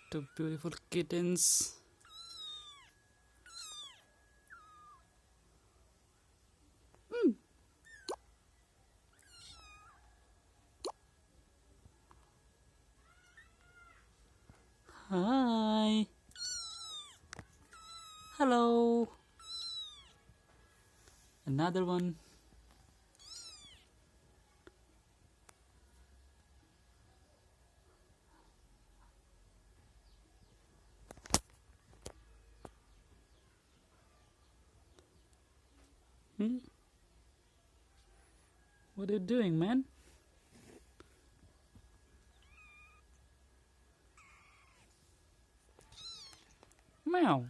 Two beautiful kittens. Hi. Hello. Another one. Hmm? What are you doing, man? Meow.